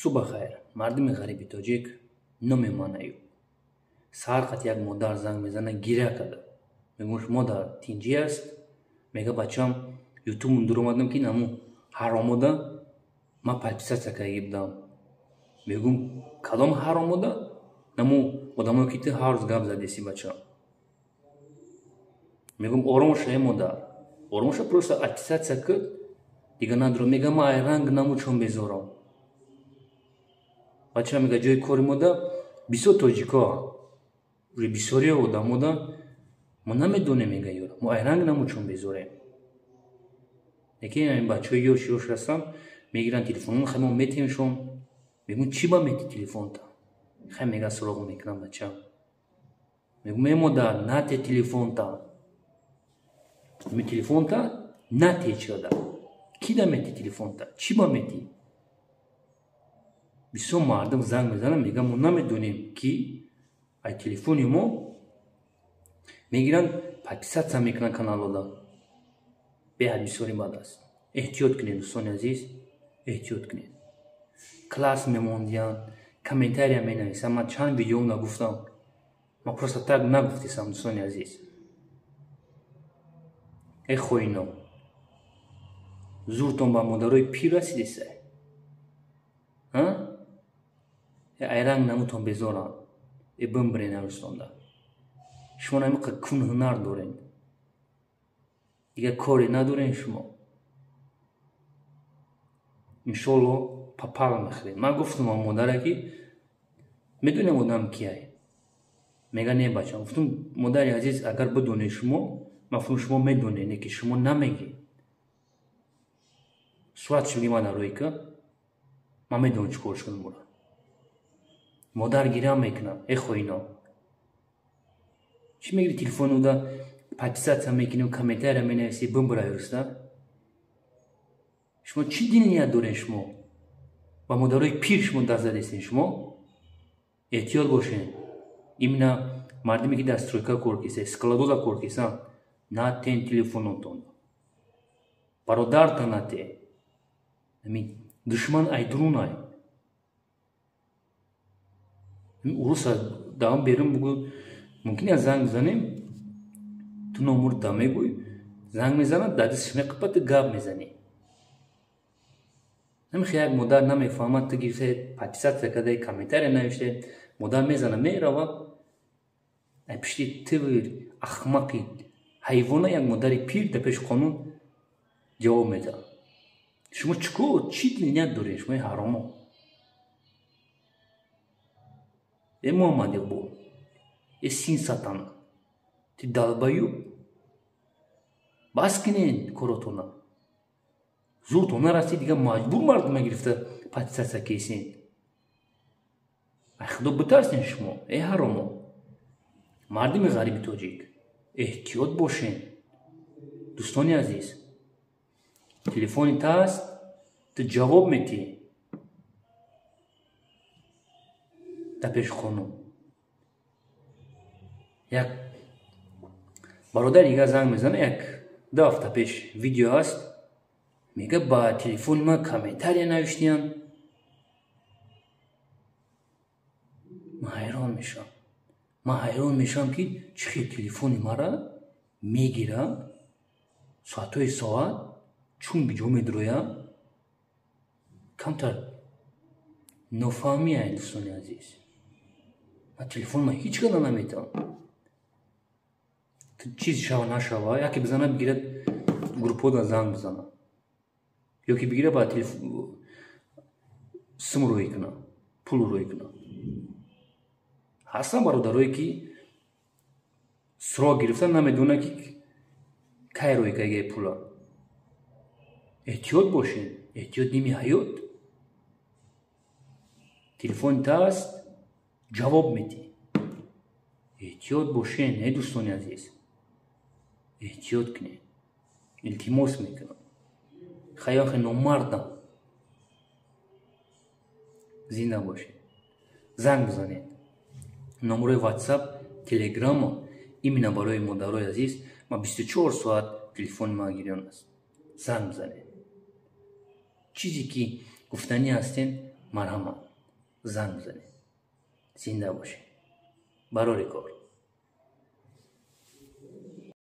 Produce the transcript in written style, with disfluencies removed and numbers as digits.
صبح خیر مردم غریبی تاجیک نمیمانه یو سهر قط یک مادر زنگ میزنه گیره کرده میگوش مادر تینجی است میگه بچم یوتیوب مندور اومدم که نمو حراموده ما پلپیسه که بودم میگم کدام حراموده نمو ادامه که هر روز گپ زدیسی بچه میگم آرومش مادر آرومش просто аттестация کرد دیگه ندارم میگم ما رنگ نمو چون بذارم بچه میگه جای کاری موده بیسو توجیکا روی بیسوری اوده موده ما نمیدونه میگه یورا ما رنگ نمو چون بذاریم یکی این بچه یوش رستم میگیرن تلفنون خیلی ما میتیمشون میگم چی با میتی تلفن تا خیلی میگه سراغ میکنم بچه میگم میموده نتی تلفن تا می تلفن تا نتی چیده کی دا میتی تلفن تا چی با میتی بیسو مردم زنگ میزنم میگم ما نمیدونیم کی ای تلفنی ما میگیرن پاکستان میکنن کانالودا به بیسوری باد است احتیاط کنید دوستان عزیز احتیاط کنید کلاس میموندیان کامنتاری می نویسم من چند ویدیو نگفتم ما просто так نگفتیم دوستان عزیز ای خوینو زورتون با مادرای پیر رسیدیسته ها ایران نموتون بذارن ای بمبرین ارستوندا شما نمیقه کن هنر دارین دیگه کاری ندارین شما انشالله پاپال میخرین من گفتم با مادره که میدونم آدم کیه میگه نه بچه گفتم مادر عزیز اگر بدونه شما مفهوم شما میدونین که شما نمیگی صورت شدی من روی که من میدونم چیکار کنم برا مادر گیرم میکنم ای خوینا چی میگی تلفنو دا پاکستان میکنیم کامنتر مینویسی بمبرای رستا شما چی دینیت دارین شما با مادرای پیر شما دست دستین شما احتیاط باشین ایمنا مردمی که دسترویکا کورکیسه اسکلادوزا کورکیسه نه تین تلفنونتون برادر تا نه تی دشمن ای درون ای اروسا دام بیرم بگو ممکنه زنگ بزنیم تو نمور دامه گوی زنگ میزنم دادی شمقبت گاب میزنی نمیخوای یک مادر نمیفهمد تو گیرسه پاکستان کده کامنتر نوشته مادر میزنه میره و ای پشتی تور اخمقی حیوانه یک مادری پیر در پیش قانون جواب میده شما چی دینیت دارین شما حرامو ای محمد بو ای سین ساتانا تی دالبایو باز کنین کروتونا زورتونا راستی دیگه مجبور مردم گرفته پاتیساسا کیسین ای خدا بترسین شما ای حرامو مردم غریبی توجیک احتیاط باشین دوستانی عزیز تلفنی تاست تو جواب میتی در پیش خانم یک برادر دیگه زنگ میزنه یک دو هفته پیش ویدیو هست میگه با تلفن ما کامنتاری نوشتین من حیران میشم که چی تلفن ما را میگیرم ساعت چون بیجا میدرویم کمتر نفهمی این دوستانی عزیز من تلفن ما هیچ کده نمیتونم چیز شوا نشوا یکی بزنه بگیرد گروپو دا زنگ بزنه یکی بگیره با تلفن سم روی کنه پول روی کنه هستن برادرایی که سراغ گرفتن نمیدونه که کی روی که پولا احتیاط باشین احتیاط نیمی حیات تلفن تاست جواب میدی احتیاط باشین ای دوستانی عزیز احتیاط کنین التماس میکنم خیاخ نمردم زنده باشین زنگ بزنین نمره واتساپ تلگرام ایمینا برای مادرای عزیز ما 24 ساعت تلفن ما گیران است زنگ بزنین چیزی که گفتنی هستین مرحمت زنگ بزنید. زنده باشید. برای کار.